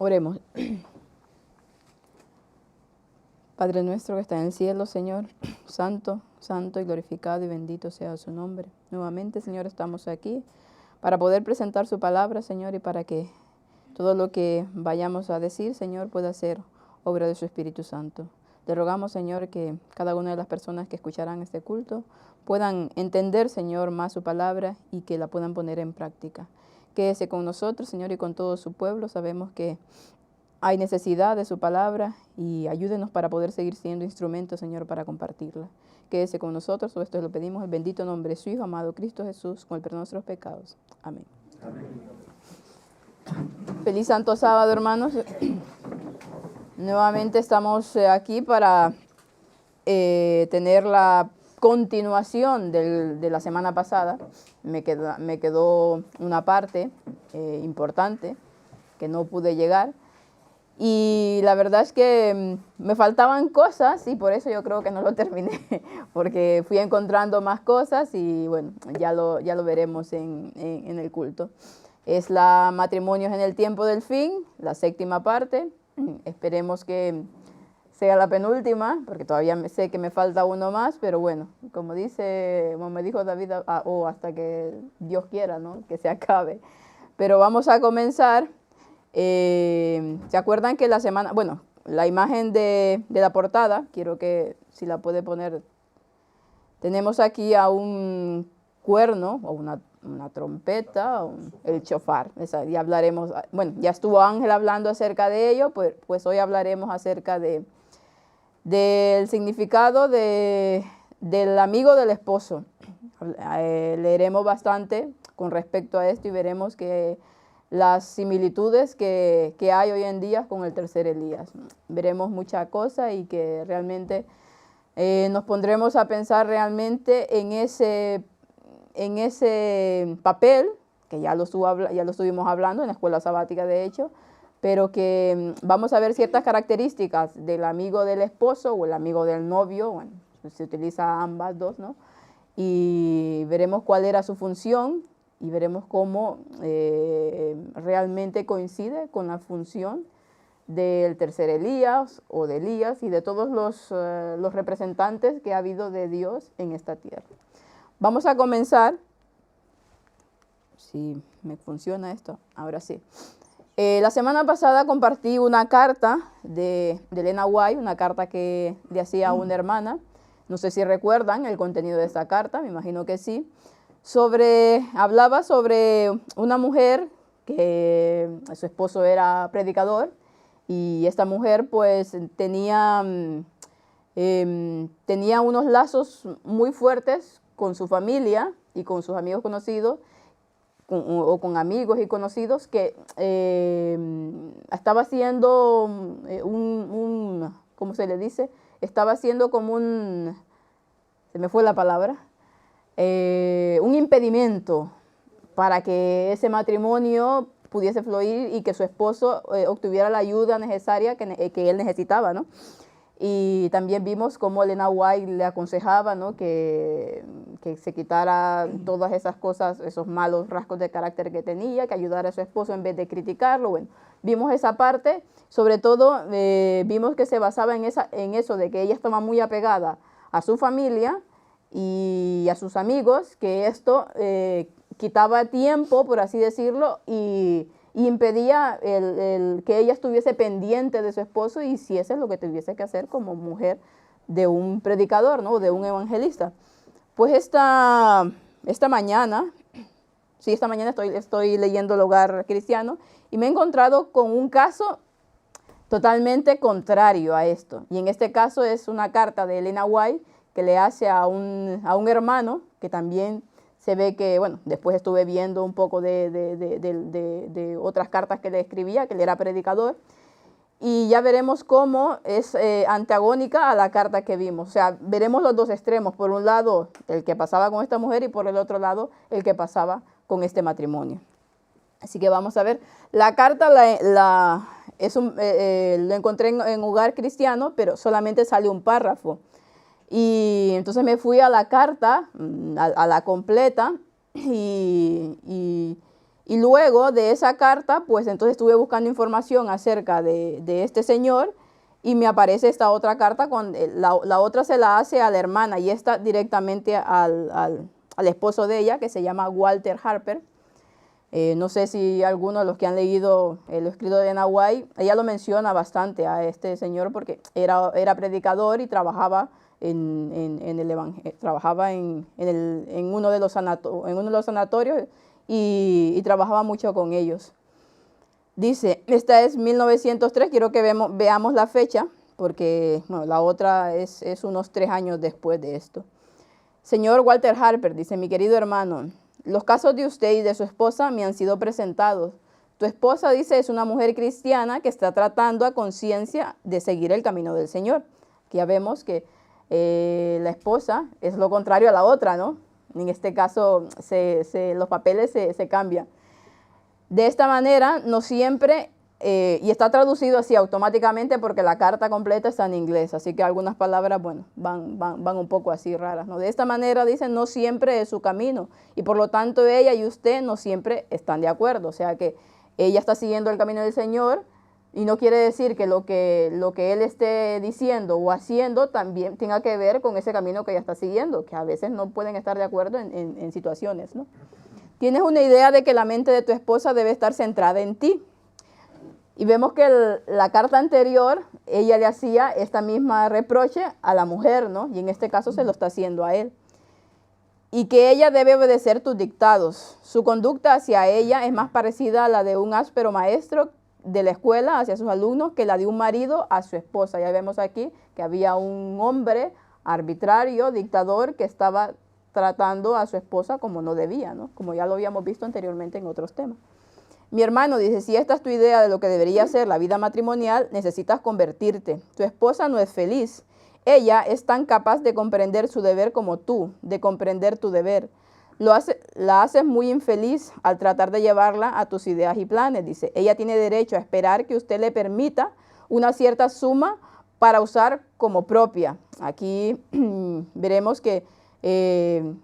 Oremos. Padre nuestro que está en el cielo, Señor, santo, santo y glorificado y bendito sea su nombre. Nuevamente, Señor, estamos aquí para poder presentar su palabra, Señor, y para que todo lo que vayamos a decir, Señor, pueda ser obra de su Espíritu Santo. Te rogamos, Señor, que cada una de las personas que escucharán este culto puedan entender, Señor, más su palabra y que la puedan poner en práctica. Quédese con nosotros, Señor, y con todo su pueblo. Sabemos que hay necesidad de su palabra y ayúdenos para poder seguir siendo instrumentos, Señor, para compartirla. Quédese con nosotros, todo esto lo pedimos en el bendito nombre de su Hijo, amado Cristo Jesús, con el perdón de nuestros pecados. Amén. Amén. Feliz Santo Sábado, hermanos. Nuevamente estamos aquí para tener la continuación de la semana pasada. Me quedó una parte importante que no pude llegar. Y la verdad es que me faltaban cosas y por eso yo creo que no lo terminé, porque fui encontrando más cosas y bueno, ya lo veremos en el culto. Es la Matrimonios en el tiempo del fin, la 7ª parte. Esperemos que sea la penúltima, porque todavía sé que me falta uno más, pero bueno, como me dijo David, hasta que Dios quiera, ¿no? Que se acabe. Pero vamos a comenzar. ¿Se acuerdan que la semana, bueno, la imagen de la portada, quiero que si la puede poner, tenemos aquí a un cuerno o una trompeta, el chofar, ya hablaremos, bueno, ya estuvo Ángel hablando acerca de ello, pues hoy hablaremos acerca del significado del amigo del esposo. Leeremos bastante con respecto a esto y veremos que las similitudes que hay hoy en día con el tercer Elías. Veremos mucha cosa y que realmente nos pondremos a pensar realmente en ese papel, que ya lo estuvimos hablando en la escuela sabática de hecho, pero que vamos a ver ciertas características del amigo del esposo o el amigo del novio, bueno, se utiliza ambas dos, ¿no? Y veremos cuál era su función, y veremos cómo realmente coincide con la función del tercer Elías o de Elías y de todos los representantes que ha habido de Dios en esta tierra. Vamos a comenzar, si me funciona esto, ahora sí. La semana pasada compartí una carta de Elena White, una carta que le hacía a una hermana. No sé si recuerdan el contenido de esta carta, me imagino que sí. Hablaba sobre una mujer que su esposo era predicador y esta mujer pues tenía unos lazos muy fuertes con su familia y con sus amigos conocidos o con amigos y conocidos que estaba haciendo ¿cómo se le dice? Estaba haciendo como se me fue la palabra, un impedimento para que ese matrimonio pudiese fluir y que su esposo obtuviera la ayuda necesaria que él necesitaba, ¿no? Y también vimos cómo Elena White le aconsejaba, ¿no? que se quitara todas esas cosas, esos malos rasgos de carácter que tenía, que ayudara a su esposo en vez de criticarlo. Bueno, vimos esa parte, sobre todo vimos que se basaba en eso de que ella estaba muy apegada a su familia y a sus amigos, que esto quitaba tiempo, por así decirlo, y impedía que ella estuviese pendiente de su esposo y hiciese lo que tuviese que hacer como mujer de un predicador, ¿no? De un evangelista. Pues esta mañana estoy leyendo El Hogar Cristiano y me he encontrado con un caso totalmente contrario a esto. Y en este caso es una carta de Elena White que le hace a un hermano que también se ve que, bueno, después estuve viendo un poco de otras cartas que le escribía, que él era predicador, y ya veremos cómo es antagónica a la carta que vimos. O sea, veremos los dos extremos. Por un lado, el que pasaba con esta mujer y por el otro lado, el que pasaba con este matrimonio. Así que vamos a ver. La carta lo encontré en Hogar Cristiano, pero solamente sale un párrafo. Y entonces me fui a la carta, a la completa, y Y luego de esa carta, pues entonces estuve buscando información acerca de este señor y me aparece esta otra carta, la otra se la hace a la hermana y esta directamente al esposo de ella, que se llama Walter Harper. No sé si algunos de los que han leído el escrito de Ellen White, ella lo menciona bastante a este señor porque era predicador y trabajaba trabajaba en uno de los sanatorios y trabajaba mucho con ellos. Dice, esta es 1903, quiero que veamos la fecha, porque bueno, la otra es unos 3 años después de esto. Señor Walter Harper, dice, mi querido hermano, los casos de usted y de su esposa me han sido presentados. Tu esposa, dice, es una mujer cristiana que está tratando a conciencia de seguir el camino del Señor. Aquí ya vemos que la esposa es lo contrario a la otra, ¿no? En este caso los papeles se cambian. De esta manera, no siempre, y está traducido así automáticamente porque la carta completa está en inglés, así que algunas palabras, bueno, van un poco así raras, ¿no? De esta manera, dice, no siempre es su camino, y por lo tanto ella y usted no siempre están de acuerdo, o sea que ella está siguiendo el camino del Señor, y no quiere decir que lo que él esté diciendo o haciendo también tenga que ver con ese camino que ella está siguiendo, que a veces no pueden estar de acuerdo en situaciones, ¿no? Tienes una idea de que la mente de tu esposa debe estar centrada en ti. Y vemos que la carta anterior, ella le hacía esta misma reproche a la mujer, ¿no? Y en este caso se lo está haciendo a él. Y que ella debe obedecer tus dictados. Su conducta hacia ella es más parecida a la de un áspero maestro de la escuela hacia sus alumnos que la de un marido a su esposa. Ya vemos aquí que había un hombre arbitrario, dictador, que estaba tratando a su esposa como no debía, ¿no? Como ya lo habíamos visto anteriormente en otros temas. Mi hermano dice, si esta es tu idea de lo que debería ser la vida matrimonial, necesitas convertirte. Tu esposa no es feliz. Ella es tan capaz de comprender su deber como tú, de comprender tu deber. La haces muy infeliz al tratar de llevarla a tus ideas y planes, dice. Ella tiene derecho a esperar que usted le permita una cierta suma para usar como propia. Aquí veremos que él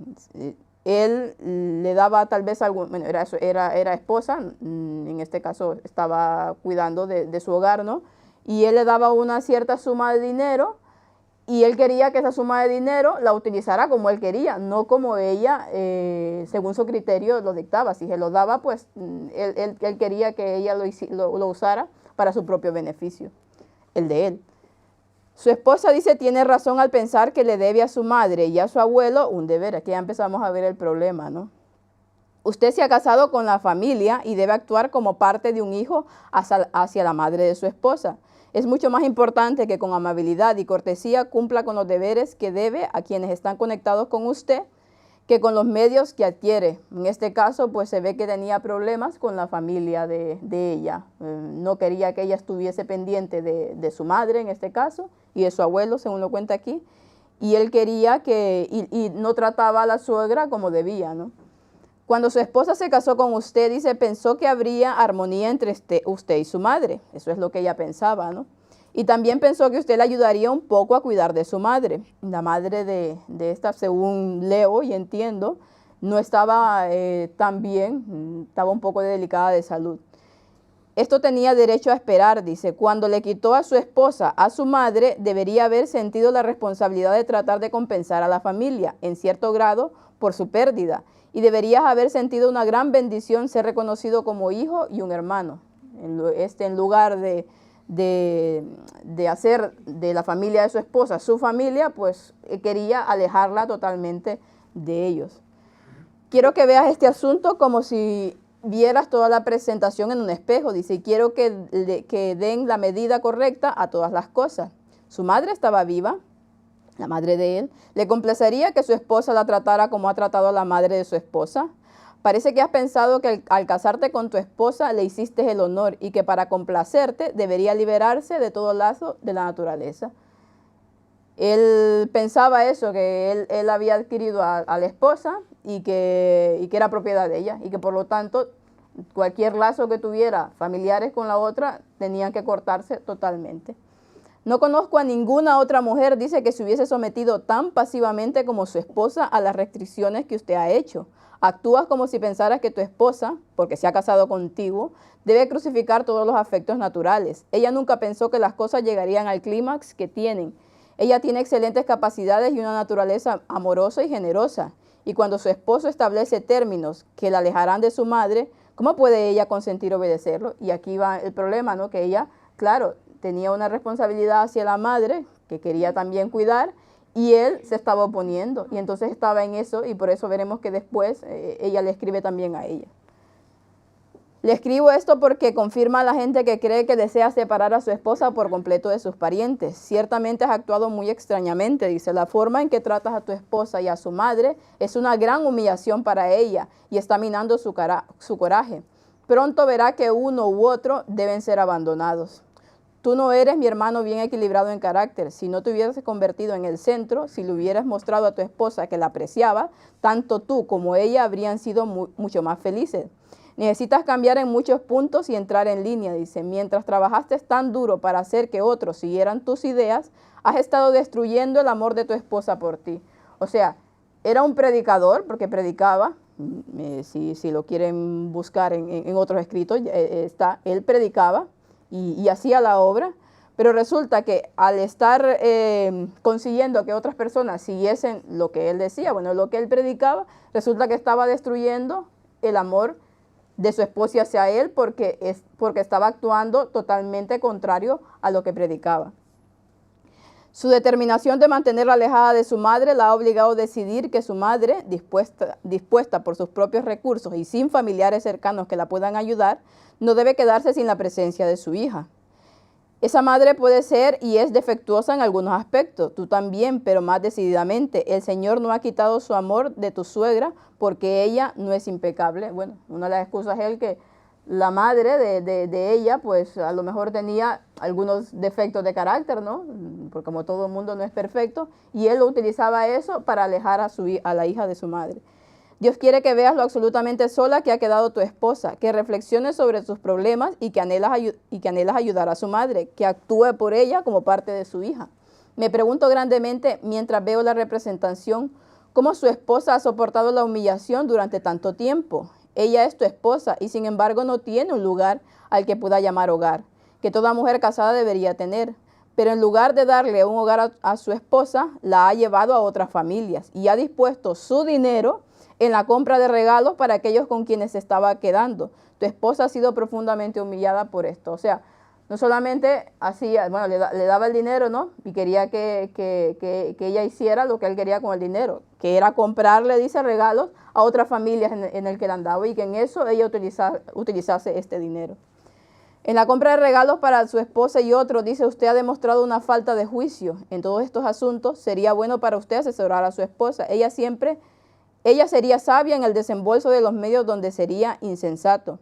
le daba tal vez algún, bueno, era esposa, en este caso estaba cuidando de su hogar, ¿no? Y él le daba una cierta suma de dinero y él quería que esa suma de dinero la utilizara como él quería, no como ella, según su criterio, lo dictaba. Si se lo daba, pues él quería que ella lo usara para su propio beneficio, el de él. Su esposa dice, tiene razón al pensar que le debe a su madre y a su abuelo un deber. Aquí ya empezamos a ver el problema, ¿no? Usted se ha casado con la familia y debe actuar como parte de un hijo hacia la madre de su esposa. Es mucho más importante que con amabilidad y cortesía cumpla con los deberes que debe a quienes están conectados con usted, que con los medios que adquiere. En este caso, pues se ve que tenía problemas con la familia de ella. No quería que ella estuviese pendiente de su madre, en este caso, y de su abuelo, según lo cuenta aquí. Y él quería y no trataba a la suegra como debía, ¿no? Cuando su esposa se casó con usted, dice, pensó que habría armonía entre usted y su madre. Eso es lo que ella pensaba, ¿no? Y también pensó que usted le ayudaría un poco a cuidar de su madre. La madre de esta, según leo y entiendo, no estaba tan bien, estaba un poco delicada de salud. Esto tenía derecho a esperar, dice. Cuando le quitó a su esposa, a su madre, debería haber sentido la responsabilidad de tratar de compensar a la familia, en cierto grado, por su pérdida. Y deberías haber sentido una gran bendición ser reconocido como hijo y un hermano. En lugar de hacer de la familia de su esposa su familia, pues quería alejarla totalmente de ellos. Quiero que veas este asunto como si vieras toda la presentación en un espejo. Dice, quiero que den la medida correcta a todas las cosas. Su madre estaba viva, la madre de él. ¿Le complacería que su esposa la tratara como ha tratado a la madre de su esposa? Parece que has pensado que al casarte con tu esposa le hiciste el honor y que para complacerte debería liberarse de todo lazo de la naturaleza. Él pensaba eso, que él había adquirido a la esposa y que era propiedad de ella y que por lo tanto cualquier lazo que tuviera familiares con la otra tenían que cortarse totalmente. No conozco a ninguna otra mujer, dice, que se hubiese sometido tan pasivamente como su esposa a las restricciones que usted ha hecho. Actúas como si pensaras que tu esposa, porque se ha casado contigo, debe crucificar todos los afectos naturales. Ella nunca pensó que las cosas llegarían al clímax que tienen. Ella tiene excelentes capacidades y una naturaleza amorosa y generosa. Y cuando su esposo establece términos que la alejarán de su madre, ¿cómo puede ella consentir obedecerlo? Y aquí va el problema, ¿no? Que ella, claro, tenía una responsabilidad hacia la madre, que quería también cuidar, y él se estaba oponiendo, y entonces estaba en eso, y por eso veremos que después ella le escribe también a ella. Le escribo esto porque confirma a la gente que cree que desea separar a su esposa por completo de sus parientes. Ciertamente has actuado muy extrañamente, dice. La forma en que tratas a tu esposa y a su madre es una gran humillación para ella y está minando su coraje. Pronto verá que uno u otro deben ser abandonados. Tú no eres, mi hermano, bien equilibrado en carácter. Si no te hubieras convertido en el centro, si le hubieras mostrado a tu esposa que la apreciaba, tanto tú como ella habrían sido mucho más felices. Necesitas cambiar en muchos puntos y entrar en línea, dice. Mientras trabajaste tan duro para hacer que otros siguieran tus ideas, has estado destruyendo el amor de tu esposa por ti. O sea, era un predicador, porque predicaba, si lo quieren buscar en otros escritos, él predicaba y hacía la obra, pero resulta que al estar consiguiendo que otras personas siguiesen lo que él decía, bueno, lo que él predicaba, resulta que estaba destruyendo el amor de su esposa hacia él porque estaba actuando totalmente contrario a lo que predicaba. Su determinación de mantenerla alejada de su madre la ha obligado a decidir que su madre, dispuesta por sus propios recursos y sin familiares cercanos que la puedan ayudar, no debe quedarse sin la presencia de su hija. Esa madre puede ser y es defectuosa en algunos aspectos, tú también, pero más decididamente. El Señor no ha quitado su amor de tu suegra porque ella no es impecable. Bueno, una de las excusas es que la madre de ella, pues a lo mejor tenía algunos defectos de carácter, ¿no? Porque como todo el mundo no es perfecto, y él utilizaba eso para alejar a la hija de su madre. Dios quiere que veas lo absolutamente sola que ha quedado tu esposa, que reflexiones sobre sus problemas y que anhelas ayudar a su madre, que actúe por ella como parte de su hija. Me pregunto grandemente, mientras veo la representación, cómo su esposa ha soportado la humillación durante tanto tiempo. Ella es tu esposa y sin embargo no tiene un lugar al que pueda llamar hogar, que toda mujer casada debería tener. Pero en lugar de darle un hogar a su esposa, la ha llevado a otras familias y ha dispuesto su dinero en la compra de regalos para aquellos con quienes se estaba quedando. Tu esposa ha sido profundamente humillada por esto. O sea, no solamente hacía, bueno, le daba el dinero, ¿no? Y quería que ella hiciera lo que él quería con el dinero, que era comprarle, dice, regalos a otras familias en el que la andaba y que en eso ella utilizase este dinero. En la compra de regalos para su esposa y otros, dice, usted ha demostrado una falta de juicio. En todos estos asuntos sería bueno para usted asesorar a su esposa. Ella sería sabia en el desembolso de los medios donde sería insensato.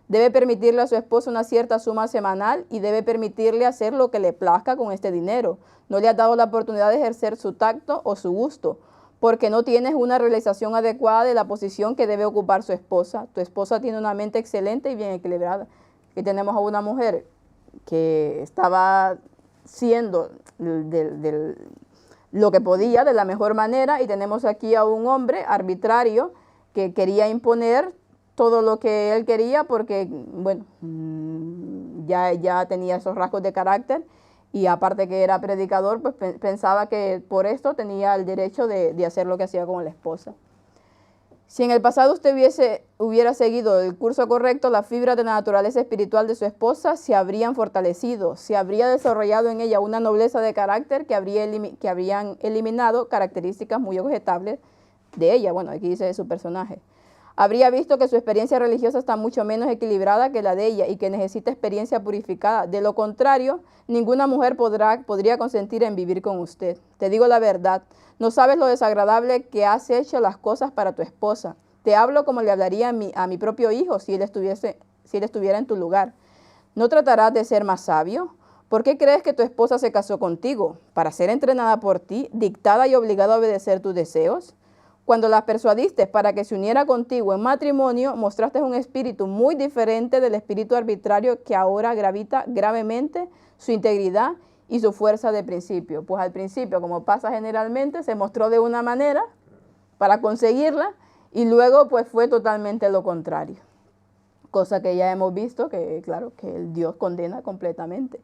Debe permitirle a su esposo una cierta suma semanal y debe permitirle hacer lo que le plazca con este dinero. No le has dado la oportunidad de ejercer su tacto o su gusto, porque no tienes una realización adecuada de la posición que debe ocupar su esposa. Tu esposa tiene una mente excelente y bien equilibrada. Aquí tenemos a una mujer que estaba siendo lo que podía de la mejor manera y tenemos aquí a un hombre arbitrario que quería imponer todo lo que él quería porque, bueno, ya tenía esos rasgos de carácter y aparte que era predicador, pues pensaba que por esto tenía el derecho de hacer lo que hacía con la esposa. Si en el pasado usted hubiera seguido el curso correcto, las fibras de la naturaleza espiritual de su esposa se habrían fortalecido, se habría desarrollado en ella una nobleza de carácter que habrían eliminado características muy objetables de ella. Bueno, aquí dice de su personaje. Habría visto que su experiencia religiosa está mucho menos equilibrada que la de ella y que necesita experiencia purificada. De lo contrario, ninguna mujer podría consentir en vivir con usted. Te digo la verdad, no sabes lo desagradable que has hecho las cosas para tu esposa. Te hablo como le hablaría a mi propio hijo si él estuviera en tu lugar. ¿No tratarás de ser más sabio? ¿Por qué crees que tu esposa se casó contigo? ¿Para ser entrenada por ti, dictada y obligada a obedecer tus deseos? Cuando la persuadiste para que se uniera contigo en matrimonio, mostraste un espíritu muy diferente del espíritu arbitrario que ahora gravita gravemente su integridad y su fuerza de principio. Pues al principio, como pasa generalmente, se mostró de una manera para conseguirla Y luego pues fue totalmente lo contrario. Cosa que ya hemos visto que, claro, que el Dios condena completamente.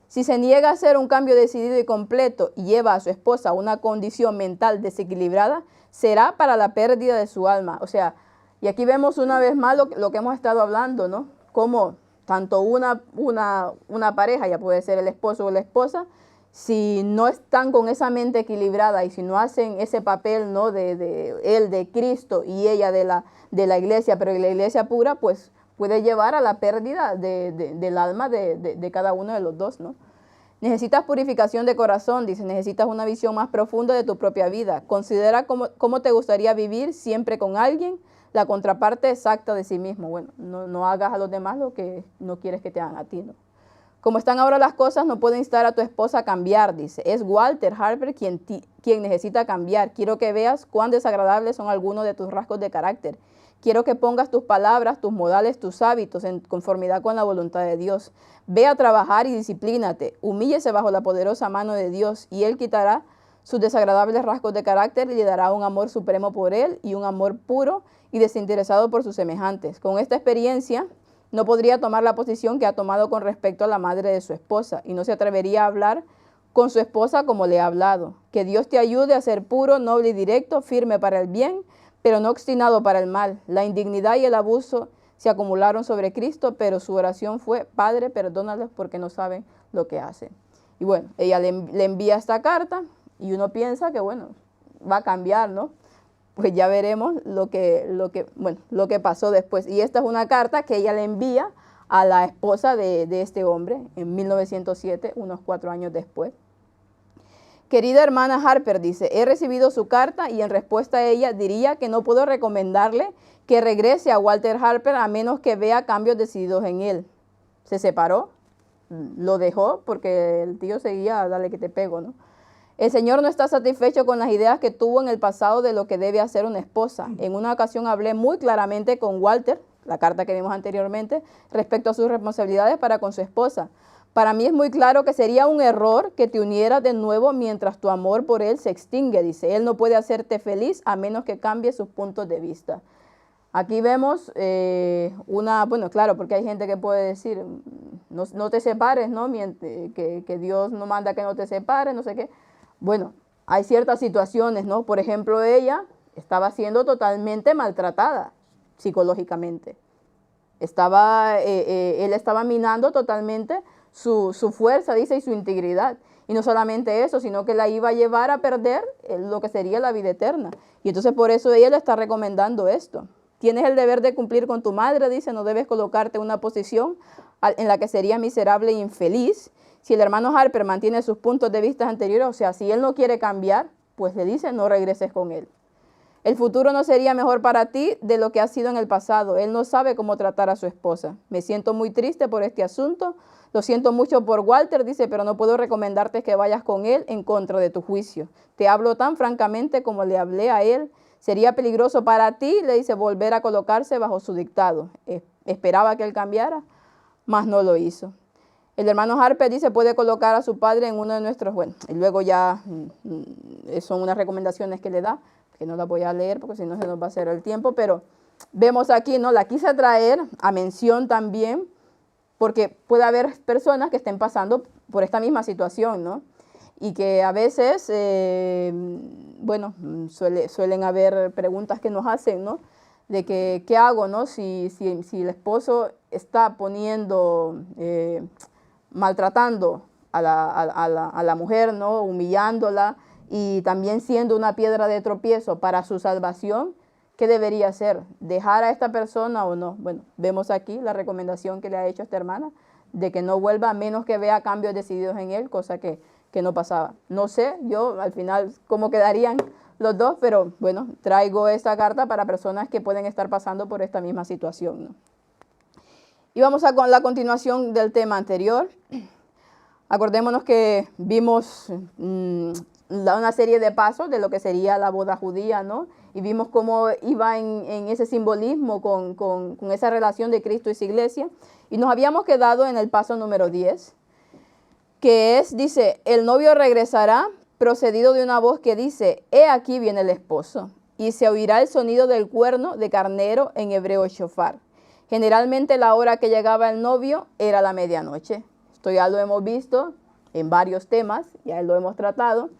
Si se niega a hacer un cambio decidido y completo y lleva a su esposa a una condición mental desequilibrada, será para la pérdida de su alma. O sea, y aquí vemos una vez más lo que hemos estado hablando, ¿no? Como tanto una pareja, ya puede ser el esposo o la esposa, si no están con esa mente equilibrada y si no hacen ese papel, ¿no? de él, de Cristo, y ella de la iglesia, pero la iglesia pura, pues puede llevar a la pérdida del alma de cada uno de los dos, ¿no? Necesitas purificación de corazón, dice, necesitas una visión más profunda de tu propia vida. Considera cómo te gustaría vivir siempre con alguien, la contraparte exacta de sí mismo. Bueno, no hagas a los demás lo que no quieres que te hagan a ti, ¿no? Como están ahora las cosas, no puedo instar a tu esposa a cambiar, dice. Es Walter Harper quien necesita cambiar. Quiero que veas cuán desagradables son algunos de tus rasgos de carácter. Quiero que pongas tus palabras, tus modales, tus hábitos en conformidad con la voluntad de Dios. Ve a trabajar y disciplínate. Humíllese bajo la poderosa mano de Dios y Él quitará sus desagradables rasgos de carácter y le dará un amor supremo por Él y un amor puro y desinteresado por sus semejantes. Con esta experiencia no podría tomar la posición que ha tomado con respecto a la madre de su esposa y no se atrevería a hablar con su esposa como le ha hablado. Que Dios te ayude a ser puro, noble y directo, firme para el bien, pero no obstinado para el mal. La indignidad y el abuso se acumularon sobre Cristo, pero su oración fue: Padre, perdónalos porque no saben lo que hacen. Y bueno, ella le envía esta carta y uno piensa que, bueno, va a cambiar, ¿no? Pues ya veremos lo que pasó después. Y esta es una carta que ella le envía a la esposa de este hombre en 1907, unos 4 años después. Querida hermana Harper, dice, he recibido su carta y en respuesta a ella diría que no puedo recomendarle que regrese a Walter Harper a menos que vea cambios decididos en él. Se separó, lo dejó porque el tío seguía, dale que te pego, ¿no? El Señor no está satisfecho con las ideas que tuvo en el pasado de lo que debe hacer una esposa. En una ocasión hablé muy claramente con Walter, la carta que vimos anteriormente, respecto a sus responsabilidades para con su esposa. Para mí es muy claro que sería un error que te unieras de nuevo mientras tu amor por él se extingue, dice. Él no puede hacerte feliz a menos que cambie sus puntos de vista. Aquí vemos bueno, claro, porque hay gente que puede decir, no te separes, ¿no? Que Dios no manda que no te separes, no sé qué. Bueno, hay ciertas situaciones, ¿no? Por ejemplo, ella estaba siendo totalmente maltratada psicológicamente. Él estaba minando totalmente su fuerza, dice, y su integridad. Y no solamente eso, sino que la iba a llevar a perder lo que sería la vida eterna. Y entonces por eso ella le está recomendando esto. Tienes el deber de cumplir con tu madre, dice, no debes colocarte en una posición en la que serías miserable e infeliz. Si el hermano Harper mantiene sus puntos de vista anteriores, o sea, si él no quiere cambiar, pues le dice, no regreses con él. El futuro no sería mejor para ti de lo que ha sido en el pasado. Él no sabe cómo tratar a su esposa. Me siento muy triste por este asunto. Lo siento mucho por Walter, dice, pero no puedo recomendarte que vayas con él en contra de tu juicio. Te hablo tan francamente como le hablé a él. Sería peligroso para ti, le dice, volver a colocarse bajo su dictado. Esperaba que él cambiara, mas no lo hizo. El hermano Harper dice, puede colocar a su padre en uno de nuestros, bueno, y luego ya son unas recomendaciones que le da, que no las voy a leer porque si no se nos va a hacer el tiempo, pero vemos aquí, ¿no? La quise traer a mención también, porque puede haber personas que estén pasando por esta misma situación, ¿no? Y que a veces, bueno, suelen haber preguntas que nos hacen, ¿no? De que, ¿qué hago, no? Si el esposo está maltratando a la mujer, ¿no? Humillándola y también siendo una piedra de tropiezo para su salvación, ¿qué debería hacer? ¿Dejar a esta persona o no? Bueno, vemos aquí la recomendación que le ha hecho esta hermana de que no vuelva a menos que vea cambios decididos en él, cosa que no pasaba. No sé yo al final cómo quedarían los dos, pero bueno, traigo esta carta para personas que pueden estar pasando por esta misma situación, ¿no? Y vamos a con la continuación del tema anterior. Acordémonos que vimos una serie de pasos de lo que sería la boda judía, ¿no? Y vimos cómo iba en ese simbolismo con esa relación de Cristo y su iglesia. Y nos habíamos quedado en el paso número 10, que es, dice, el novio regresará procedido de una voz que dice, he aquí viene el esposo. y se oirá el sonido del cuerno de carnero, en hebreo shofar. Generalmente la hora que llegaba el novio era la medianoche. Esto ya lo hemos visto en varios temas, ya lo hemos tratado,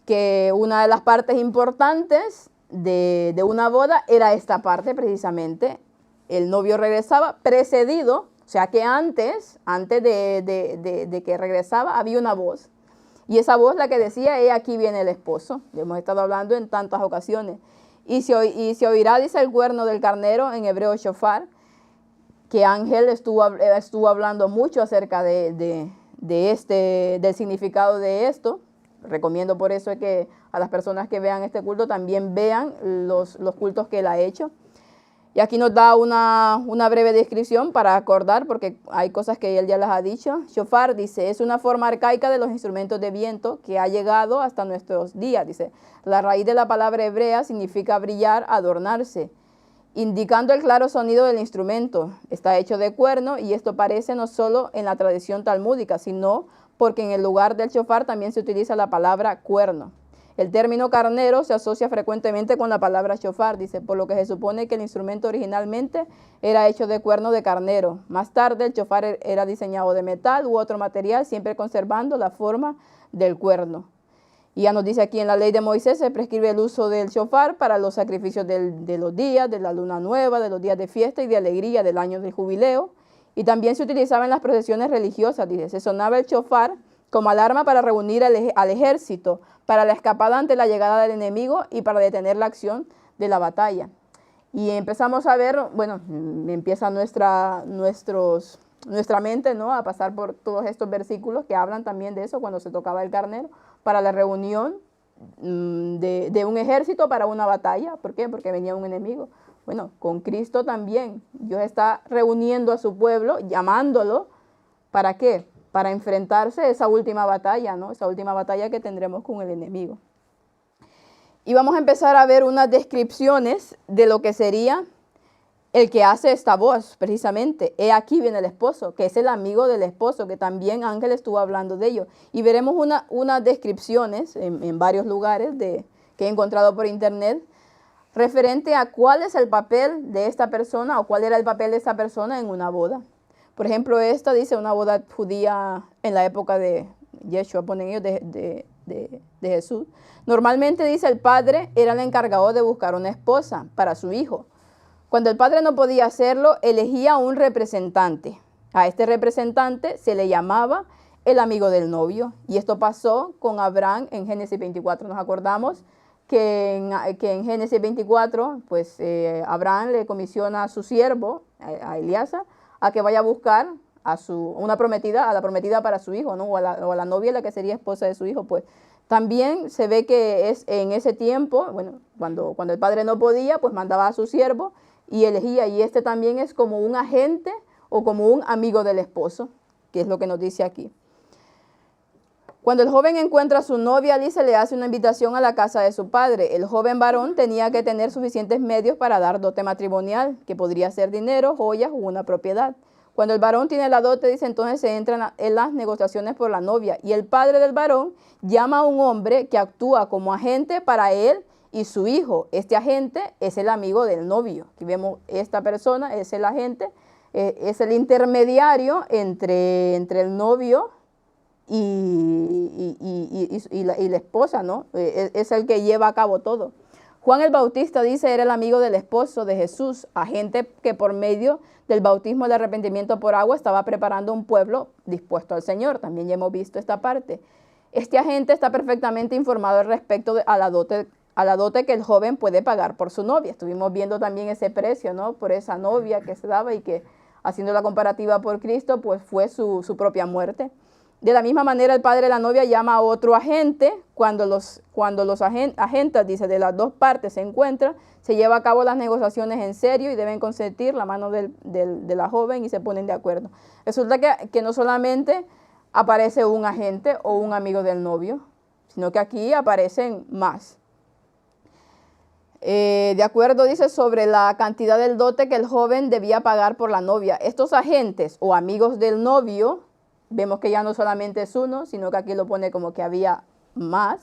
que una de las partes importantes de una boda era esta parte precisamente. El novio regresaba precedido, o sea que antes de que regresaba había una voz. Y esa voz la que decía, aquí viene el esposo. Lo hemos estado hablando en tantas ocasiones. Y se oirá, dice, el cuerno del carnero, en hebreo shofar, que Ángel estuvo hablando mucho acerca del significado de esto. Recomiendo por eso que a las personas que vean este culto también vean los cultos que él ha hecho. Y aquí nos da una breve descripción para acordar, porque hay cosas que él ya las ha dicho. Shofar, dice, es una forma arcaica de los instrumentos de viento que ha llegado hasta nuestros días. Dice, la raíz de la palabra hebrea significa brillar, adornarse, indicando el claro sonido del instrumento. Está hecho de cuerno, y esto aparece no solo en la tradición talmúdica, sino porque en el lugar del shofar también se utiliza la palabra cuerno. El término carnero se asocia frecuentemente con la palabra shofar, dice, por lo que se supone que el instrumento originalmente era hecho de cuerno de carnero. Más tarde el shofar era diseñado de metal u otro material, siempre conservando la forma del cuerno. Y ya nos dice aquí, en la ley de Moisés se prescribe el uso del shofar para los sacrificios de los días, de la luna nueva, de los días de fiesta y de alegría, del año del jubileo. Y también se utilizaba en las procesiones religiosas, dice, se sonaba el shofar como alarma para reunir al ejército, para la escapada ante la llegada del enemigo y para detener la acción de la batalla. Y empezamos a ver, bueno, empieza nuestra mente, ¿no?, a pasar por todos estos versículos que hablan también de eso, cuando se tocaba el carnero, para la reunión de un ejército para una batalla. ¿Por qué? Porque venía un enemigo. Bueno, con Cristo también. Dios está reuniendo a su pueblo, llamándolo. ¿Para qué? Para enfrentarse a esa última batalla, ¿no? Esa última batalla que tendremos con el enemigo. Y vamos a empezar a ver unas descripciones de lo que sería el que hace esta voz, precisamente. Aquí viene el esposo, que es el amigo del esposo, que también Ángel estuvo hablando de ello. Y veremos unas descripciones en varios lugares que he encontrado por internet, referente a cuál es el papel de esta persona, o cuál era el papel de esta persona en una boda. Por ejemplo, esta dice una boda judía en la época de Yeshua, ponen ellos, de Jesús. Normalmente, dice, el padre era el encargado de buscar una esposa para su hijo. Cuando el padre no podía hacerlo, elegía un representante. A este representante se le llamaba el amigo del novio. Y esto pasó con Abraham en Génesis 24. Nos acordamos que en Génesis 24, pues Abraham le comisiona a su siervo, a Eliezer, a que vaya a buscar a la prometida para su hijo, ¿no? O a la novia, la que sería esposa de su hijo. Pues también se ve que es en ese tiempo, bueno, cuando el padre no podía, pues mandaba a su siervo y elegía. Y este también es como un agente o como un amigo del esposo, que es lo que nos dice aquí. Cuando el joven encuentra a su novia, dice, le hace una invitación a la casa de su padre. El joven varón tenía que tener suficientes medios para dar dote matrimonial, que podría ser dinero, joyas o una propiedad. Cuando el varón tiene la dote, dice, entonces se entran en las negociaciones por la novia. Y el padre del varón llama a un hombre que actúa como agente para él y su hijo. Este agente es el amigo del novio. Aquí vemos, esta persona es el agente, es el intermediario entre el novio y la esposa, ¿no? Es el que lleva a cabo todo. Juan el Bautista, dice, era el amigo del esposo de Jesús, agente que por medio del bautismo del arrepentimiento por agua estaba preparando un pueblo dispuesto al Señor. También ya hemos visto esta parte. Este agente está perfectamente informado respecto a la dote que el joven puede pagar por su novia. Estuvimos viendo también ese precio, ¿no?, por esa novia que se daba, y que, haciendo la comparativa por Cristo, pues fue su propia muerte. De la misma manera, el padre de la novia llama a otro agente. Cuando los agentes, dice, de las dos partes se encuentran, se lleva a cabo las negociaciones en serio y deben consentir la mano de la joven y se ponen de acuerdo. Resulta que no solamente aparece un agente o un amigo del novio, sino que aquí aparecen más. De acuerdo, dice, sobre la cantidad del dote que el joven debía pagar por la novia. Estos agentes o amigos del novio, vemos que ya no solamente es uno, sino que aquí lo pone como que había más,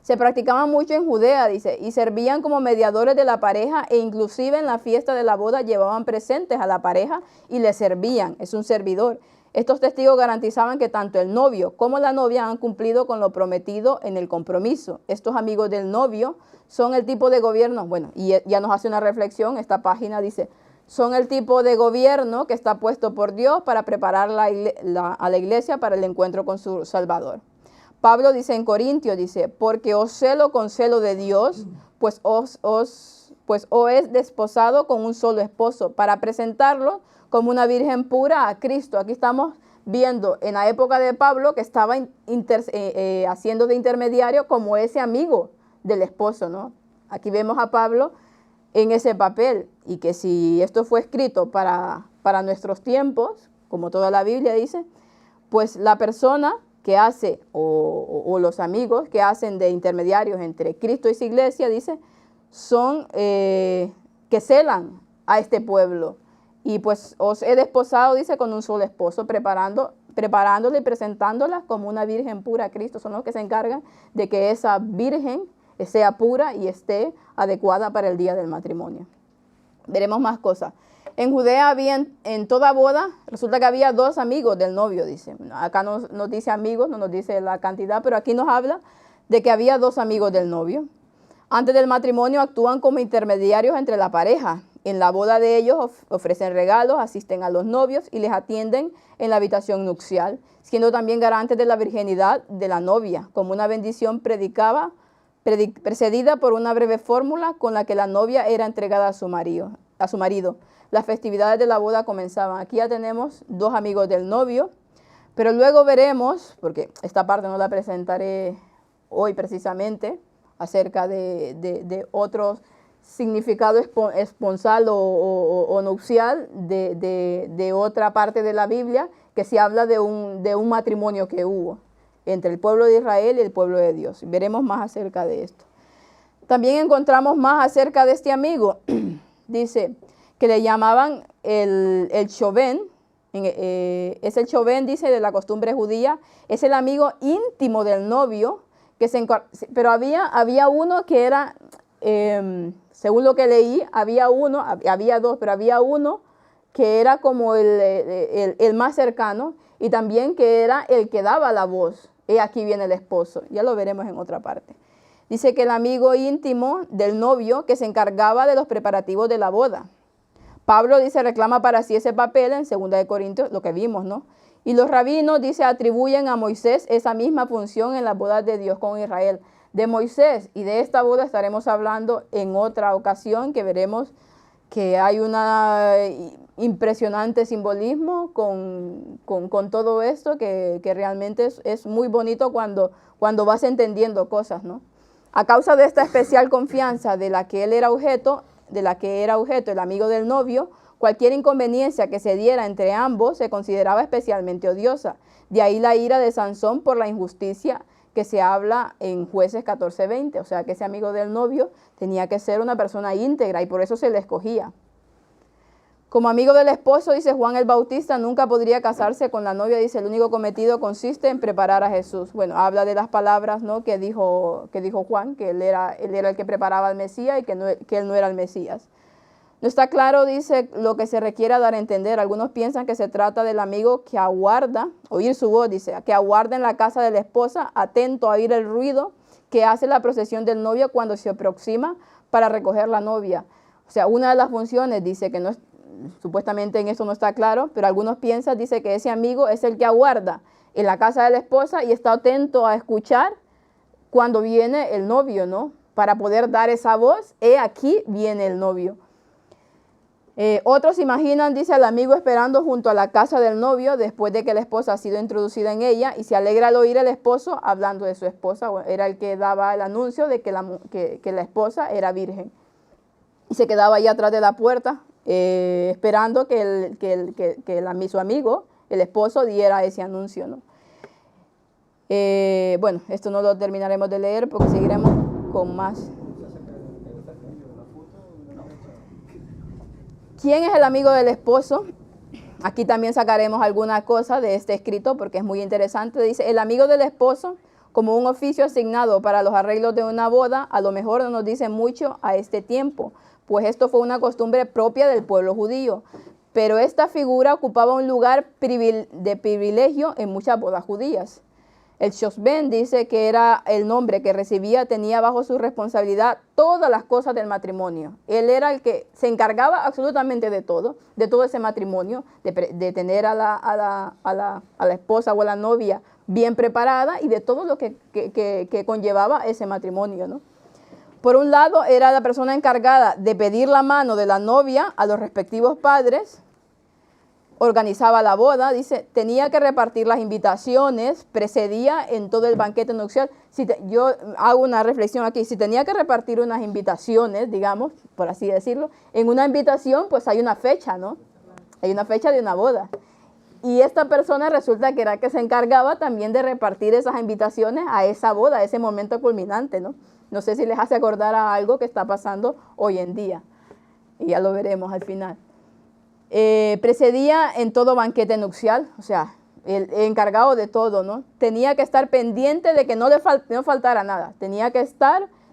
Se practicaban mucho en Judea, dice, y servían como mediadores de la pareja e inclusive en la fiesta de la boda llevaban presentes a la pareja y le servían, es un servidor. Estos testigos garantizaban que tanto el novio como la novia han cumplido con lo prometido en el compromiso. Estos amigos del novio son el tipo de gobierno, bueno, y ya nos hace una reflexión, esta página dice, son el tipo de gobierno que está puesto por Dios para preparar a la iglesia para el encuentro con su Salvador. Pablo dice en Corintios, dice, porque os celo con celo de Dios, pues os es desposado con un solo esposo, para presentarlo como una virgen pura a Cristo. Aquí estamos viendo en la época de Pablo que estaba haciendo de intermediario como ese amigo del esposo, ¿no? Aquí vemos a Pablo en ese papel, y que si esto fue escrito para nuestros tiempos, como toda la Biblia dice, pues la persona que hace, o los amigos que hacen de intermediarios entre Cristo y su iglesia, dice, son que celan a este pueblo. Y pues os he desposado, dice, con un solo esposo, preparándola y presentándola como una virgen pura a Cristo. Son los que se encargan de que esa virgen sea pura y esté adecuada para el día del matrimonio. Veremos más cosas. En Judea había en toda boda, resulta que había 2 amigos del novio, dice. Acá nos dice amigos, no nos dice la cantidad, pero aquí nos habla de que había 2 amigos del novio. Antes del matrimonio actúan como intermediarios entre la pareja. En la boda de ellos ofrecen regalos, asisten a los novios y les atienden en la habitación nupcial, siendo también garantes de la virginidad de la novia, como una bendición precedida por una breve fórmula con la que la novia era entregada a su marido. Las festividades de la boda comenzaban. Aquí ya tenemos 2 amigos del novio, pero luego veremos, porque esta parte no la presentaré hoy precisamente, acerca de otros significado esponsal o nupcial de otra parte de la Biblia, que se habla de un matrimonio que hubo entre el pueblo de Israel y el pueblo de Dios. Veremos más acerca de esto. También encontramos más acerca de este amigo. Dice que le llamaban el Shoven. Es el Shoven, dice, de la costumbre judía. Es el amigo íntimo del novio. Pero había uno que era, según lo que leí, había 2, pero había uno que era como el más cercano y también que era el que daba la voz. Y aquí viene el esposo, ya lo veremos en otra parte. Dice que el amigo íntimo del novio que se encargaba de los preparativos de la boda. Pablo dice, reclama para sí ese papel en 2 de Corintios, lo que vimos, ¿no? Y los rabinos, dice, atribuyen a Moisés esa misma función en las bodas de Dios con Israel. De Moisés y de esta boda estaremos hablando en otra ocasión, que veremos que hay un impresionante simbolismo con todo esto, que realmente es muy bonito cuando vas entendiendo cosas, ¿no? A causa de esta especial confianza de la que él era objeto, el amigo del novio, cualquier inconveniencia que se diera entre ambos se consideraba especialmente odiosa. De ahí la ira de Sansón por la injusticia que se habla en Jueces 14:20. O sea que ese amigo del novio tenía que ser una persona íntegra y por eso se le escogía. Como amigo del esposo, dice Juan el Bautista, nunca podría casarse con la novia. Dice, el único cometido consiste en preparar a Jesús. Bueno, habla de las palabras, ¿no?, que dijo Juan, que él era el que preparaba al Mesías y que él no era el Mesías. No está claro, dice, lo que se requiere dar a entender. Algunos piensan que se trata del amigo que aguarda, oír su voz, dice, que aguarda en la casa de la esposa, atento a oír el ruido que hace la procesión del novio cuando se aproxima para recoger la novia. O sea, una de las funciones, dice, que no es, supuestamente en eso no está claro, pero algunos piensan, dice, que ese amigo es el que aguarda en la casa de la esposa y está atento a escuchar cuando viene el novio, ¿no? Para poder dar esa voz, aquí viene el novio. Otros imaginan, dice, al amigo esperando junto a la casa del novio después de que la esposa ha sido introducida en ella y se alegra al oír el esposo hablando de su esposa. Era el que daba el anuncio de que la esposa era virgen. Y se quedaba ahí atrás de la puerta esperando que su amigo, el esposo, diera ese anuncio, ¿no? Bueno, esto no lo terminaremos de leer porque seguiremos con más. ¿Quién es el amigo del esposo? Aquí también sacaremos alguna cosa de este escrito porque es muy interesante. Dice, el amigo del esposo como un oficio asignado para los arreglos de una boda, a lo mejor no nos dice mucho a este tiempo, pues esto fue una costumbre propia del pueblo judío. Pero esta figura ocupaba un lugar de privilegio en muchas bodas judías. El shosben dice que era el nombre que recibía, tenía bajo su responsabilidad todas las cosas del matrimonio. Él era el que se encargaba absolutamente de todo ese matrimonio, de tener a la esposa o a la novia bien preparada y de todo lo que conllevaba ese matrimonio, ¿no? Por un lado, era la persona encargada de pedir la mano de la novia a los respectivos padres, organizaba la boda, dice, tenía que repartir las invitaciones, precedía en todo el banquete nupcial. Yo hago una reflexión aquí, si tenía que repartir unas invitaciones, digamos, por así decirlo, en una invitación pues hay una fecha, ¿no? Hay una fecha de una boda. Y esta persona resulta que era que se encargaba también de repartir esas invitaciones a esa boda, a ese momento culminante, ¿no? No sé si les hace acordar a algo que está pasando hoy en día. Y ya lo veremos al final. Precedía en todo banquete nupcial, o sea, el encargado de todo, ¿no? Tenía que estar pendiente de que no faltara nada. Tenía que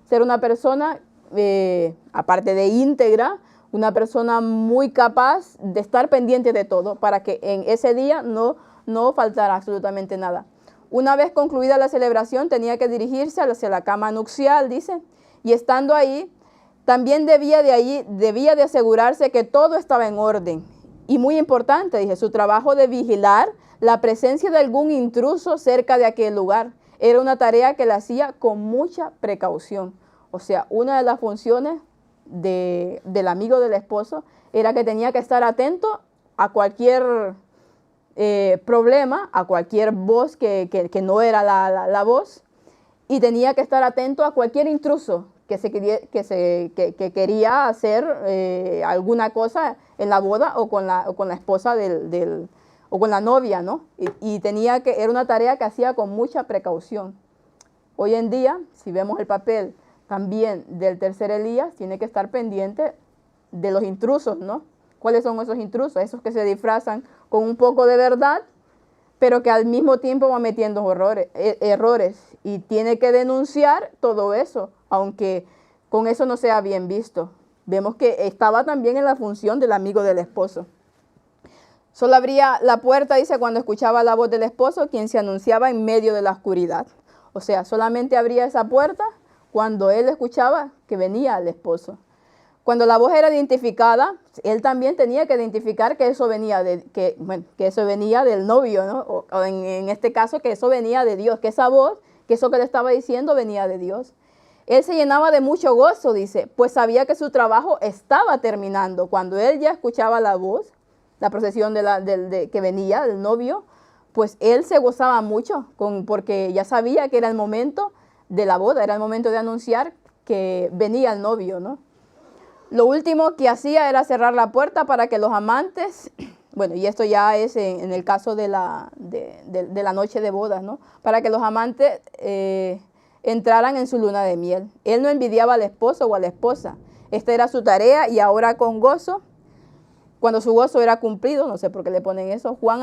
ser una persona, aparte de íntegra, una persona muy capaz de estar pendiente de todo para que en ese día no faltara absolutamente nada. Una vez concluida la celebración, tenía que dirigirse hacia la cama nupcial, dice, y estando ahí, también debía de asegurarse que todo estaba en orden. Y muy importante, dije, su trabajo de vigilar la presencia de algún intruso cerca de aquel lugar. Era una tarea que la hacía con mucha precaución. O sea, una de las funciones del amigo del esposo era que tenía que estar atento a cualquier problema, a cualquier voz que no era la voz, y tenía que estar atento a cualquier intruso que quería hacer alguna cosa en la boda o con la esposa o con la novia, ¿no? Y era una tarea que hacía con mucha precaución. Hoy en día, si vemos el papel también del tercer Elías, tiene que estar pendiente de los intrusos, ¿no? ¿Cuáles son esos intrusos? Esos que se disfrazan con un poco de verdad, pero que al mismo tiempo van metiendo errores, y tiene que denunciar todo eso, aunque con eso no sea bien visto. Vemos que estaba también en la función del amigo del esposo. Solo abría la puerta, dice, cuando escuchaba la voz del esposo, quien se anunciaba en medio de la oscuridad. O sea, solamente abría esa puerta cuando él escuchaba que venía el esposo. Cuando la voz era identificada, él también tenía que identificar que eso venía que eso venía del novio, ¿no? O en este caso, que eso venía de Dios, que esa voz, que eso que le estaba diciendo venía de Dios. Él se llenaba de mucho gozo, dice, pues sabía que su trabajo estaba terminando. Cuando él ya escuchaba la voz, la procesión que venía del novio, pues él se gozaba mucho, porque ya sabía que era el momento de la boda, era el momento de anunciar que venía el novio, ¿no? Lo último que hacía era cerrar la puerta para que los amantes, bueno, y esto ya es en el caso de la noche de bodas, ¿no? Para que los amantes entraran en su luna de miel. Él no envidiaba al esposo o a la esposa. Esta era su tarea, y ahora con gozo, cuando su gozo era cumplido, no sé por qué le ponen eso, Juan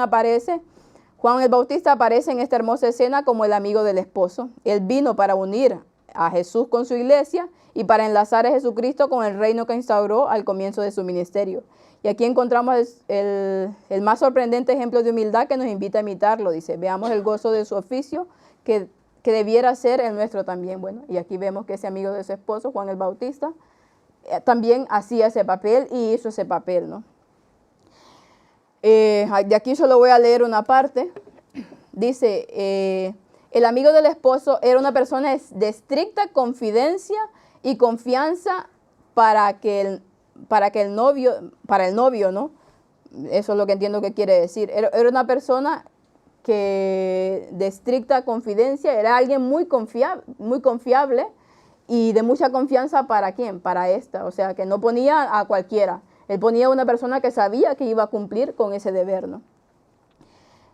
el Bautista aparece en esta hermosa escena como el amigo del esposo. Él vino para unir a Jesús con su iglesia y para enlazar a Jesucristo con el reino que instauró al comienzo de su ministerio. Y aquí encontramos el más sorprendente ejemplo de humildad que nos invita a imitarlo. Dice, veamos el gozo de su oficio que debiera ser el nuestro también. Bueno, y aquí vemos que ese amigo de su esposo, Juan el Bautista, también hacía ese papel y hizo ese papel, ¿no? De aquí solo voy a leer una parte. Dice, el amigo del esposo era una persona de estricta confidencia y confianza para el novio, ¿no? Eso es lo que entiendo que quiere decir. Era una persona que de estricta confidencia, era alguien muy confiable y de mucha confianza. ¿Para quién? Para esta. O sea, que no ponía a cualquiera. Él ponía a una persona que sabía que iba a cumplir con ese deber, ¿no?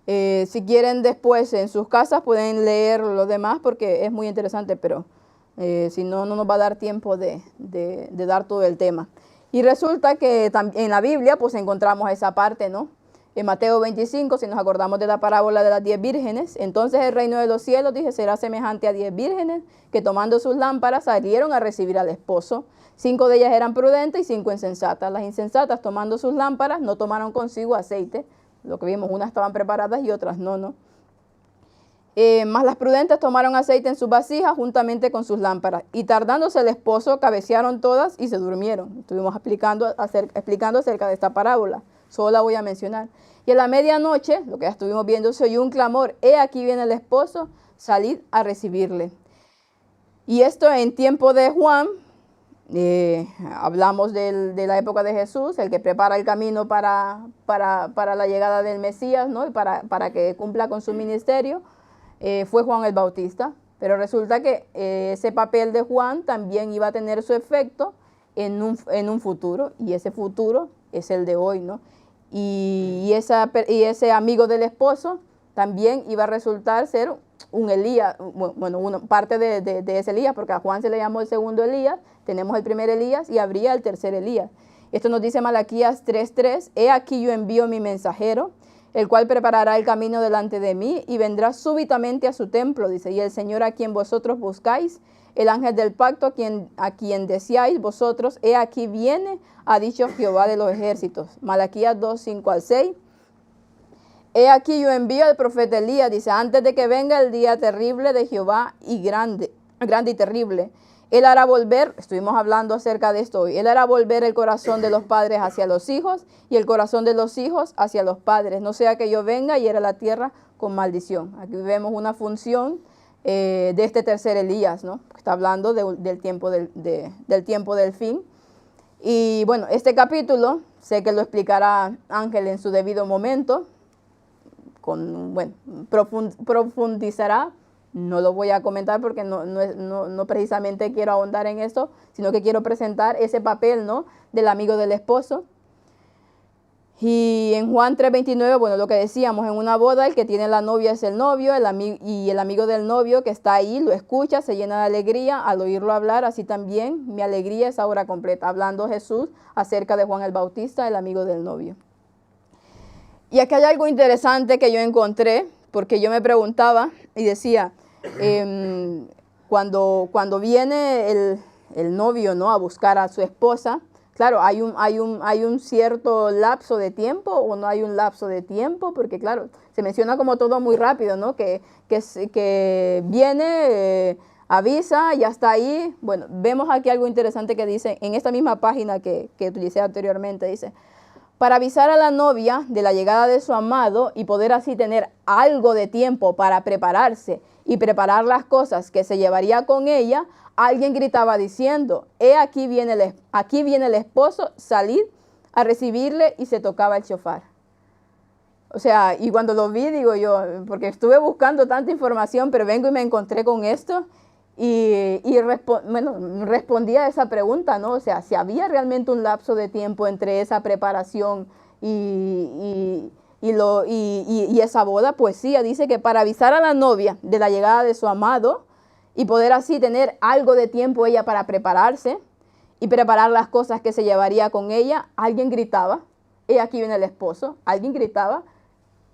Si quieren después en sus casas pueden leer lo demás porque es muy interesante, pero si no, no nos va a dar tiempo de dar todo el tema. Y resulta que en la Biblia pues encontramos esa parte, ¿no? En Mateo 25, si nos acordamos de la parábola de las 10 vírgenes, entonces el reino de los cielos, dice, será semejante a 10 vírgenes que tomando sus lámparas salieron a recibir al esposo. 5 de ellas eran prudentes y 5 insensatas. Las insensatas, tomando sus lámparas, no tomaron consigo aceite. Lo que vimos, unas estaban preparadas y otras no. Más las prudentes tomaron aceite en sus vasijas juntamente con sus lámparas. Y tardándose el esposo, cabecearon todas y se durmieron. Estuvimos explicando acerca de esta parábola. Solo la voy a mencionar. Y a la medianoche, lo que ya estuvimos viendo, se oyó un clamor. He aquí viene el esposo, salid a recibirle. Y esto en tiempo de Juan, hablamos de la época de Jesús, el que prepara el camino para la llegada del Mesías, ¿no? Y para que cumpla con su ministerio, fue Juan el Bautista. Pero resulta que ese papel de Juan también iba a tener su efecto en un futuro, y ese futuro es el de hoy, ¿no? Y ese amigo del esposo también iba a resultar ser un Elías, bueno, parte de ese Elías, porque a Juan se le llamó el segundo Elías, tenemos el primer Elías y habría el tercer Elías. Esto nos dice Malaquías 3:3, he aquí yo envío mi mensajero, el cual preparará el camino delante de mí y vendrá súbitamente a su templo, dice, y el Señor a quien vosotros buscáis, el ángel del pacto a quien deseáis vosotros, he aquí viene, ha dicho Jehová de los ejércitos. Malaquías 2:5-6. He aquí yo envío al profeta Elías, dice, antes de que venga el día terrible de Jehová y grande y terrible. Él hará volver, estuvimos hablando acerca de esto hoy, él hará volver el corazón de los padres hacia los hijos y el corazón de los hijos hacia los padres. No sea que yo venga y hiera la tierra con maldición. Aquí vemos una función de este tercer Elías, ¿no? Está hablando del tiempo del fin. Y bueno, este capítulo, sé que lo explicará Ángel en su debido momento, profundizará. No lo voy a comentar porque no precisamente quiero ahondar en esto, sino que quiero presentar ese papel, ¿no? Del amigo del esposo. Y en Juan 3:29, bueno, lo que decíamos, en una boda el que tiene la novia es el novio, y el amigo del novio que está ahí lo escucha, se llena de alegría al oírlo hablar, así también mi alegría es ahora completa. Hablando Jesús acerca de Juan el Bautista, el amigo del novio. Y aquí hay algo interesante que yo encontré, porque yo me preguntaba y decía, cuando viene el novio, ¿no? A buscar a su esposa, claro, hay un cierto lapso de tiempo o no hay un lapso de tiempo, porque claro, se menciona como todo muy rápido, ¿no? Que viene, avisa, ya está ahí. Bueno, vemos aquí algo interesante que dice, en esta misma página que utilicé anteriormente, dice, para avisar a la novia de la llegada de su amado y poder así tener algo de tiempo para prepararse y preparar las cosas que se llevaría con ella, alguien gritaba diciendo, aquí viene el esposo, salid a recibirle, y se tocaba el shofar. O sea, y cuando lo vi, digo yo, porque estuve buscando tanta información, pero vengo y me encontré con esto y respondí a esa pregunta, ¿no? O sea, si había realmente un lapso de tiempo entre esa preparación y esa boda, pues sí, dice que para avisar a la novia de la llegada de su amado y poder así tener algo de tiempo ella para prepararse y preparar las cosas que se llevaría con ella, alguien gritaba, aquí viene el esposo, alguien gritaba,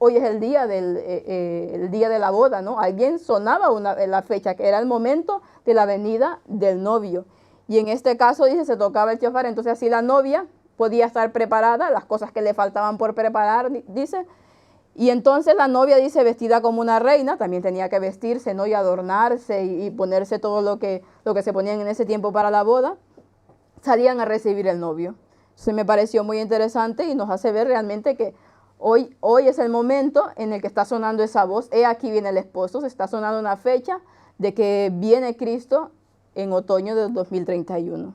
hoy es el día de la boda, ¿no? Alguien sonaba la fecha, que era el momento de la venida del novio. Y en este caso, dice, se tocaba el shofar, entonces así la novia podía estar preparada, las cosas que le faltaban por preparar, dice. Y entonces la novia, dice, vestida como una reina, también tenía que vestirse, ¿no? Y adornarse y ponerse todo lo que se ponían en ese tiempo para la boda, salían a recibir el novio. Entonces me pareció muy interesante y nos hace ver realmente que hoy es el momento en el que está sonando esa voz, aquí viene el esposo, se está sonando una fecha de que viene Cristo en otoño del 2031.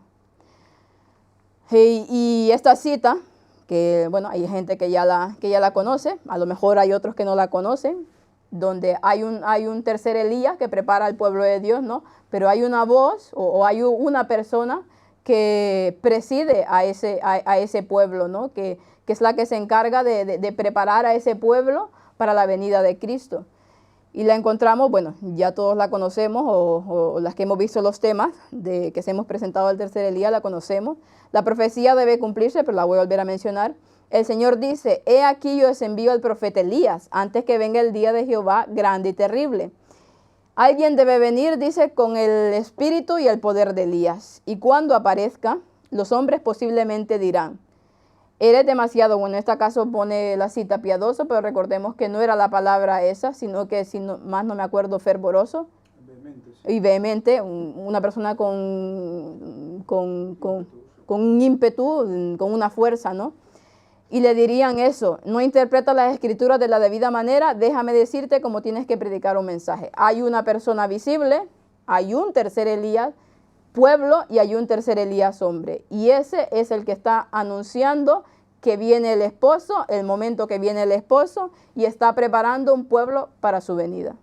Y esta cita, que bueno, hay gente que ya la conoce, a lo mejor hay otros que no la conocen, donde hay un tercer Elías que prepara al pueblo de Dios, ¿no? Pero hay una voz o hay una persona que preside a ese pueblo, ¿no? Que es la que se encarga de preparar a ese pueblo para la venida de Cristo. Y la encontramos, bueno, ya todos la conocemos, o las que hemos visto los temas que se hemos presentado al tercer Elías, la conocemos. La profecía debe cumplirse, pero la voy a volver a mencionar. El Señor dice, he aquí yo os envío al profeta Elías, antes que venga el día de Jehová grande y terrible. Alguien debe venir, dice, con el espíritu y el poder de Elías. Y cuando aparezca, los hombres posiblemente dirán, eres demasiado, bueno, en este caso pone la cita piadoso, pero recordemos que no era la palabra esa, sino que, si no, más no me acuerdo, fervoroso. Vehemente, sí. Y vehemente, una persona con un ímpetu, con una fuerza, ¿no? Y le dirían eso, no interpreta las escrituras de la debida manera, déjame decirte cómo tienes que predicar un mensaje. Hay una persona visible, hay un tercer Elías pueblo y hay un tercer Elías hombre. Y ese es el que está anunciando que viene el esposo, el momento que viene el esposo, y está preparando un pueblo para su venida.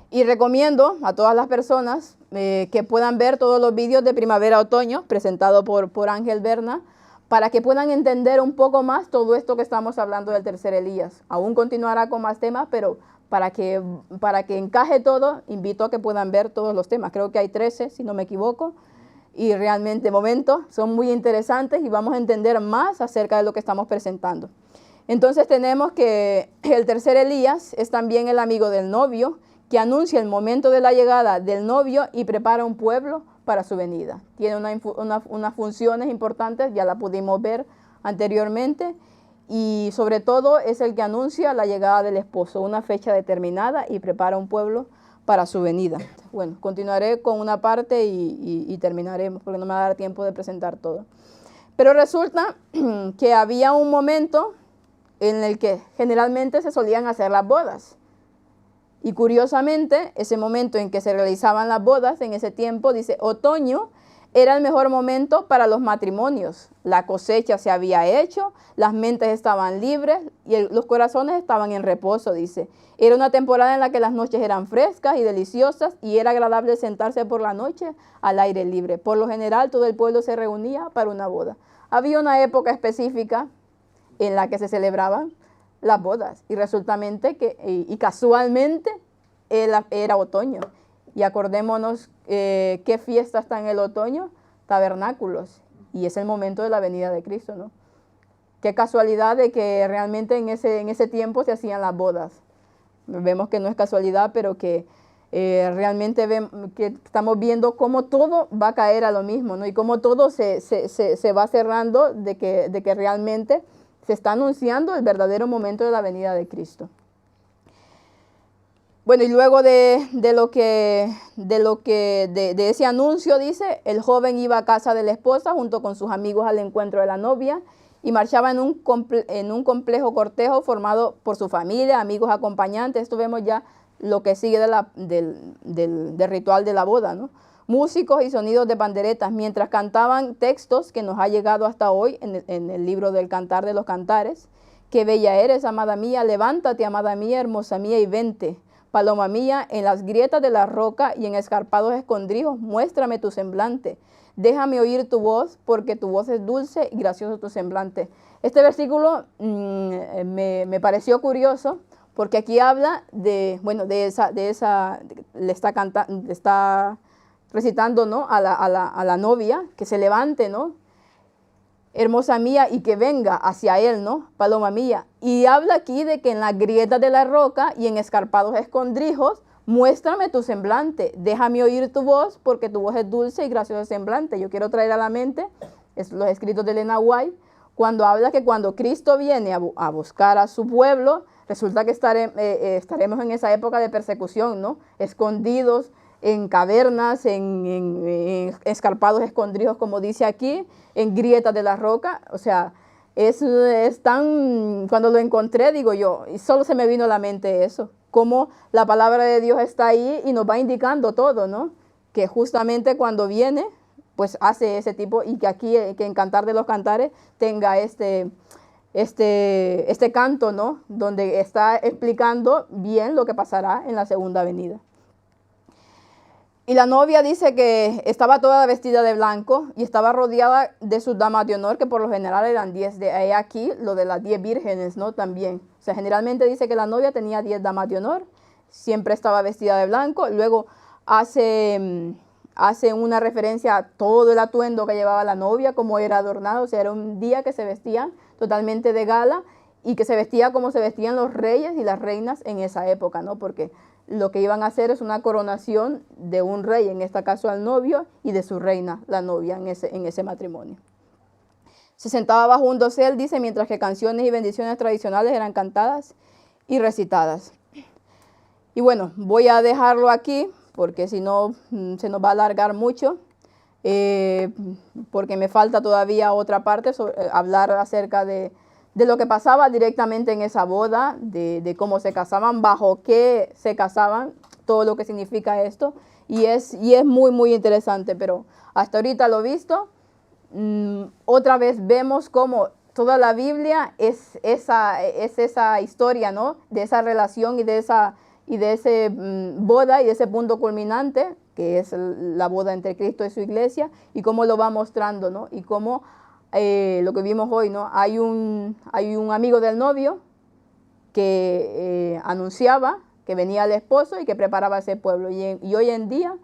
Y recomiendo a todas las personas que puedan ver todos los vídeos de primavera-otoño presentados por Ángel Berna, para que puedan entender un poco más todo esto que estamos hablando del tercer Elías. Aún continuará con más temas, pero para que encaje todo, invito a que puedan ver todos los temas. Creo que hay 13, si no me equivoco, y realmente, de momento, son muy interesantes y vamos a entender más acerca de lo que estamos presentando. Entonces tenemos que el tercer Elías es también el amigo del novio, que anuncia el momento de la llegada del novio y prepara un pueblo para su venida. Tiene unas funciones importantes, ya la pudimos ver anteriormente, y sobre todo es el que anuncia la llegada del esposo, una fecha determinada, y prepara un pueblo para su venida. Bueno, continuaré con una parte y terminaremos, porque no me va a dar tiempo de presentar todo. Pero resulta que había un momento en el que generalmente se solían hacer las bodas. Y curiosamente, ese momento en que se realizaban las bodas, en ese tiempo, dice, otoño era el mejor momento para los matrimonios. La cosecha se había hecho, las mentes estaban libres y los corazones estaban en reposo, dice. Era una temporada en la que las noches eran frescas y deliciosas y era agradable sentarse por la noche al aire libre. Por lo general, todo el pueblo se reunía para una boda. Había una época específica en la que se celebraban las bodas y casualmente era otoño. Y acordémonos qué fiesta está en el otoño, tabernáculos, y es el momento de la venida de Cristo, ¿no? Qué casualidad de que realmente en ese tiempo se hacían las bodas. Vemos que no es casualidad, pero que realmente que estamos viendo cómo todo va a caer a lo mismo, ¿no? Y cómo todo se va cerrando de que realmente se está anunciando el verdadero momento de la venida de Cristo. Bueno, y luego de ese anuncio, dice, el joven iba a casa de la esposa junto con sus amigos al encuentro de la novia y marchaba en un complejo cortejo formado por su familia, amigos, acompañantes. Esto vemos ya lo que sigue del ritual de la boda, ¿no? Músicos y sonidos de panderetas, mientras cantaban textos que nos ha llegado hasta hoy en el libro del Cantar de los Cantares. Qué bella eres, amada mía, levántate, amada mía, hermosa mía, y vente. Paloma mía, en las grietas de la roca y en escarpados escondrijos, muéstrame tu semblante. Déjame oír tu voz, porque tu voz es dulce y gracioso tu semblante. Este versículo me pareció curioso, porque aquí habla le está recitando, ¿no?, a la novia, que se levante, ¿no? Hermosa mía, y que venga hacia él, ¿no? Paloma mía. Y habla aquí de que en las grietas de la roca y en escarpados escondrijos, muéstrame tu semblante. Déjame oír tu voz, porque tu voz es dulce y gracioso semblante. Yo quiero traer a la mente los escritos de Elena White, cuando habla que cuando Cristo viene a buscar a su pueblo, resulta que estaremos en esa época de persecución, ¿no? Escondidos en cavernas, en escarpados escondrijos, como dice aquí, en grietas de la roca. O sea, es tan, cuando lo encontré, digo yo, y solo se me vino a la mente eso, cómo la palabra de Dios está ahí y nos va indicando todo, ¿no? Que justamente cuando viene, pues hace ese tipo, y que aquí, que en Cantar de los Cantares tenga este canto, ¿no? Donde está explicando bien lo que pasará en la segunda venida. Y la novia dice que estaba toda vestida de blanco y estaba rodeada de sus damas de honor, que por lo general eran 10. De ahí aquí lo de las 10 vírgenes, ¿no? También. O sea, generalmente dice que la novia tenía 10 damas de honor, siempre estaba vestida de blanco. Luego hace hace una referencia a todo el atuendo que llevaba la novia, cómo era adornado. O sea, era un día que se vestían totalmente de gala y que se vestía como se vestían los reyes y las reinas en esa época, ¿no? Porque lo que iban a hacer es una coronación de un rey, en este caso al novio, y de su reina, la novia, en ese matrimonio. Se sentaba bajo un dosel, dice, mientras que canciones y bendiciones tradicionales eran cantadas y recitadas. Y bueno, voy a dejarlo aquí, porque si no se nos va a alargar mucho, porque me falta todavía otra parte, hablar acerca de lo que pasaba directamente en esa boda, de cómo se casaban, bajo qué se casaban, todo lo que significa esto. Y es muy, muy interesante, pero hasta ahorita lo visto. Otra vez vemos cómo toda la Biblia es esa historia, ¿no? De esa relación y de ese boda y de ese punto culminante, que es la boda entre Cristo y su iglesia, y cómo lo va mostrando, ¿no? Y cómo lo que vimos hoy, ¿no? Hay un amigo del novio que anunciaba que venía el esposo y que preparaba ese pueblo. Y hoy en día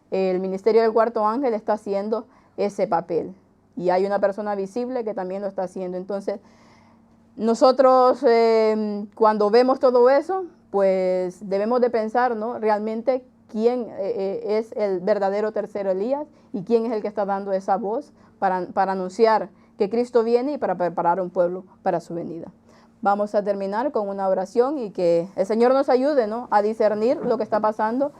el ministerio del cuarto ángel está haciendo ese papel. Y hay una persona visible que también lo está haciendo. Entonces, nosotros cuando vemos todo eso, pues debemos de pensar, ¿no? Realmente quién es el verdadero tercero Elías y quién es el que está dando esa voz para anunciar que Cristo viene y para preparar un pueblo para su venida. Vamos a terminar con una oración y que el Señor nos ayude, ¿no? A discernir lo que está pasando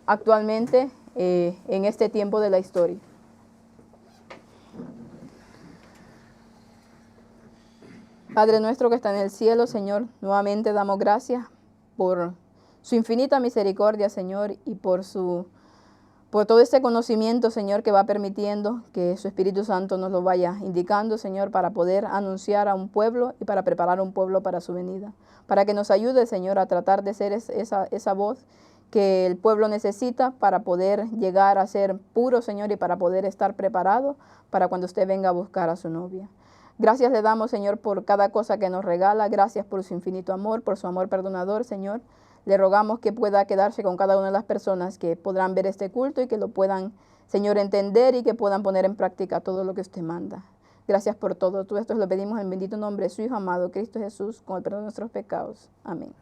actualmente en este tiempo de la historia. Padre nuestro que está en el cielo, Señor, nuevamente damos gracias por su infinita misericordia, Señor, y por todo este conocimiento, Señor, que va permitiendo que su Espíritu Santo nos lo vaya indicando, Señor, para poder anunciar a un pueblo y para preparar un pueblo para su venida. Para que nos ayude, Señor, a tratar de ser esa voz que el pueblo necesita para poder llegar a ser puro, Señor, y para poder estar preparado para cuando usted venga a buscar a su novia. Gracias le damos, Señor, por cada cosa que nos regala. Gracias por su infinito amor, por su amor perdonador, Señor. Le rogamos que pueda quedarse con cada una de las personas que podrán ver este culto y que lo puedan, Señor, entender y que puedan poner en práctica todo lo que usted manda. Gracias por todo. Todo esto lo pedimos en bendito nombre de su Hijo amado, Cristo Jesús, con el perdón de nuestros pecados. Amén.